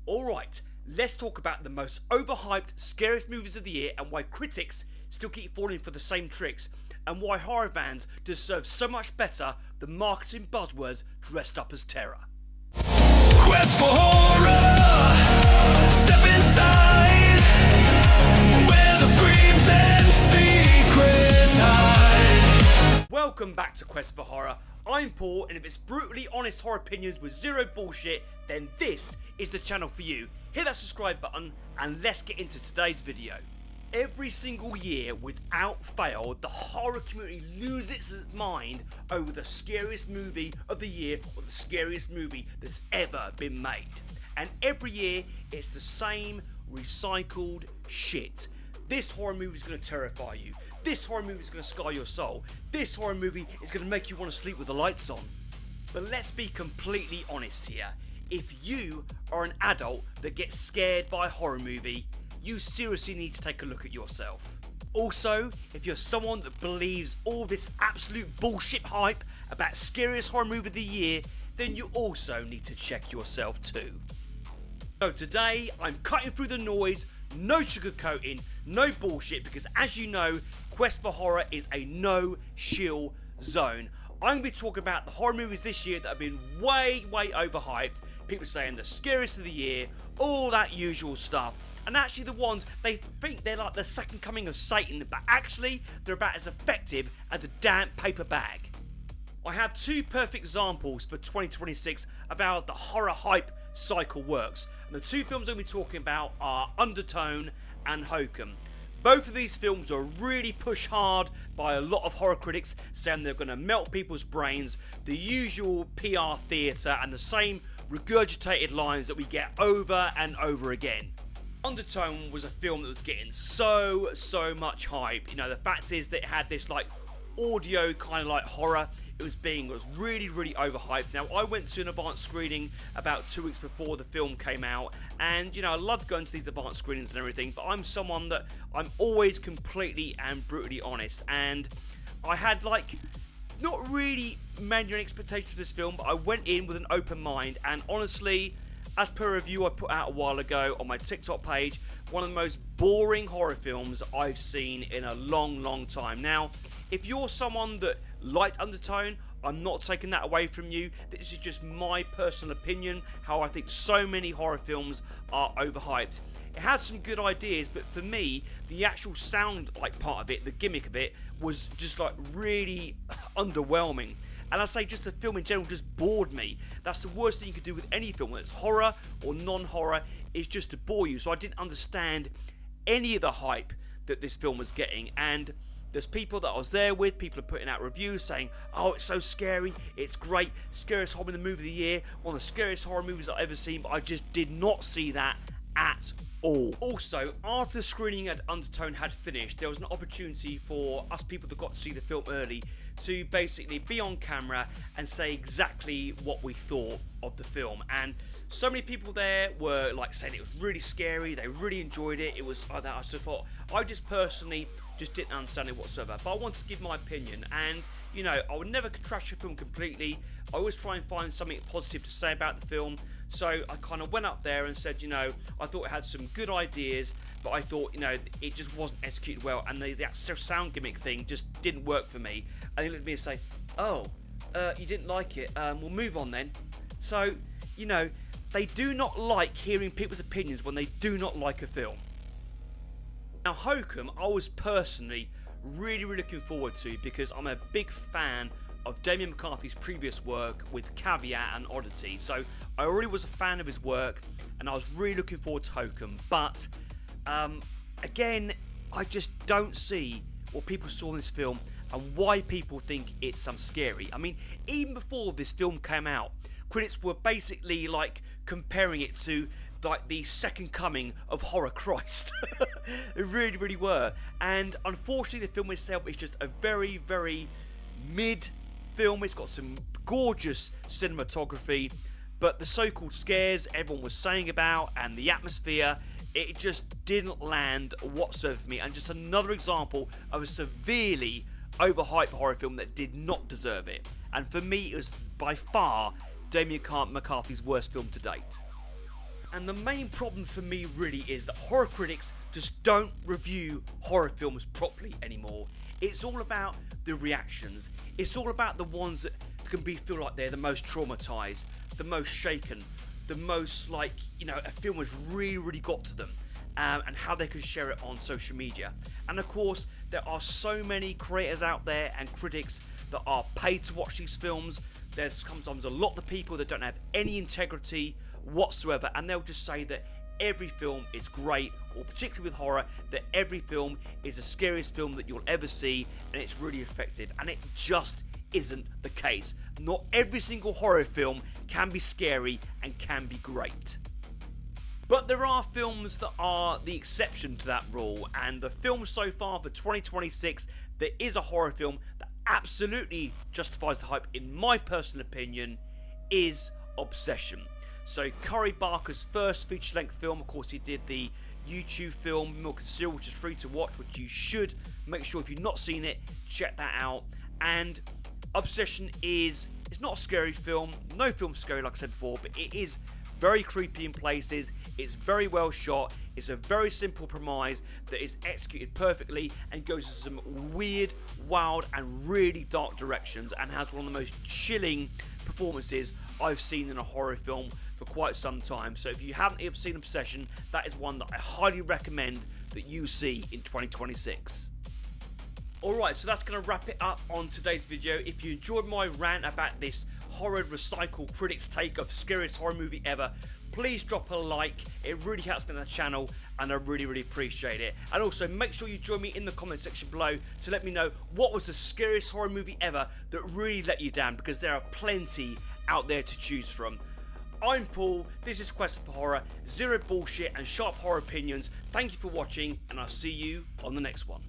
Alright, let's talk about the most overhyped, scariest movies of the year and why critics still keep falling for the same tricks, and why horror fans deserve so much better than marketing buzzwords dressed up as terror. Quest for horror, step inside, where the screams and secrets hide. Welcome back to Quest for Horror. I'm Paul, and if it's brutally honest horror opinions with zero bullshit, then this is the channel for you. Hit that subscribe button and let's get into today's video. Every single year, without fail, the horror community loses its mind over the scariest movie of the year or the scariest movie that's ever been made. And every year, it's the same recycled shit. This horror movie is going to terrify you. This horror movie is going to scar your soul. This horror movie is going to make you want to sleep with the lights on. But let's be completely honest here. If you are an adult that gets scared by a horror movie, you seriously need to take a look at yourself. Also, if you're someone that believes all this absolute bullshit hype about scariest horror movie of the year, then you also need to check yourself too. So today, I'm cutting through the noise, no sugarcoating, no bullshit, because as you know, Quest for Horror is a no-shill zone. I'm going to be talking about the horror movies this year that have been way overhyped. People saying the scariest of the year, all that usual stuff. And actually the ones they think they're like the second coming of Satan, but actually they're about as effective as a damp paper bag. I have two perfect examples for 2026 of how the horror hype cycle works. And the two films I'm going to be talking about are Undertone and Hokum. Both of these films are really pushed hard by a lot of horror critics, saying they're going to melt people's brains, the usual PR theatre and the same regurgitated lines that we get over and over again. Undertone was a film that was getting so much hype. You know, the fact is that it had this like audio kind of like horror. It was really overhyped. Now, I went to an advanced screening about 2 weeks before the film came out, and you know, I love going to these advanced screenings and everything, but I'm someone that I'm always completely and brutally honest, and I had like not really many expectations for this film, but I went in with an open mind, and honestly, as per a review I put out a while ago on my TikTok page, one of the most boring horror films I've seen in a long time. Now, if you're someone that liked Undertone, I'm not taking that away from you. This is just my personal opinion, how I think so many horror films are overhyped. It had some good ideas, but for me, the actual sound like part of it, the gimmick of it, was just like really underwhelming. And I say just the film in general just bored me. That's the worst thing you could do with any film, whether it's horror or non-horror, is just to bore you. So I didn't understand any of the hype that this film was getting. And there's people that I was there with, people are putting out reviews saying, oh, it's so scary, it's great, scariest horror movie of the year, one of the scariest horror movies I've ever seen, but I just did not see that at all. Also, after the screening at Undertone had finished, there was an opportunity for us people that got to see the film early to basically be on camera and say exactly what we thought of the film. And so many people there were like saying it was really scary, they really enjoyed it, it was like that. I just thought, I just personally just didn't understand it whatsoever, but I wanted to give my opinion. And you know, I would never trash a film completely. I always try and find something positive to say about the film. So I kind of went up there and said, you know, I thought it had some good ideas, but I thought, you know, it just wasn't executed well, and the sound gimmick thing just didn't work for me. And they looked at me and say, oh, you didn't like it, we'll move on then. So, you know, they do not like hearing people's opinions when they do not like a film. Now, Hokum, I was personally really looking forward to, because I'm a big fan of Damien McCarthy's previous work with Caveat and Oddity. So I already was a fan of his work, and I was really looking forward to Hokum. But again, I just don't see what people saw in this film and why people think it's scary. I mean, even before this film came out, critics were basically like comparing it to like the second coming of Horror Christ. It really were. And unfortunately, the film itself is just a very mid film. It's got some gorgeous cinematography, but the so-called scares everyone was saying about and the atmosphere, it just didn't land whatsoever for me. And just another example of a severely overhyped horror film that did not deserve it. And for me, it was by far Damien McCarthy's worst film to date. And the main problem for me really is that horror critics just don't review horror films properly anymore. It's all about the reactions. It's all about the ones that can feel like they're the most traumatized, the most shaken, the most like, you know, a film has really got to them, and how they can share it on social media. And of course, there are so many creators out there and critics that are paid to watch these films. There's sometimes a lot of people that don't have any integrity whatsoever, and they'll just say that every film is great, or particularly with horror, that every film is the scariest film that you'll ever see and it's really effective. And it just isn't the case. Not every single horror film can be scary and can be great. But there are films that are the exception to that rule, and the film so far for 2026 that is a horror film that absolutely justifies the hype, in my personal opinion, is Obsession. So Curry Barker's first feature-length film. Of course, he did the YouTube film Milk and Seal, which is free to watch, which you should make sure, if you've not seen it, check that out. And Obsession it's not a scary film. No film's scary, like I said before, but it is very creepy in places. It's very well shot. It's a very simple premise that is executed perfectly and goes to some weird, wild, and really dark directions, and has one of the most chilling performances I've seen in a horror film for quite some time. So if you haven't seen Obsession, that is one that I highly recommend that you see in 2026. Alright, so that's going to wrap it up on today's video. If you enjoyed my rant about this horror recycle critics take of Scariest Horror Movie Ever, please drop a like. It really helps me on the channel and I really appreciate it. And also make sure you join me in the comment section below to let me know what was the scariest horror movie ever that really let you down, because there are plenty out there to choose from. I'm Paul, this is Quest for Horror, zero bullshit and sharp horror opinions. Thank you for watching, and I'll see you on the next one.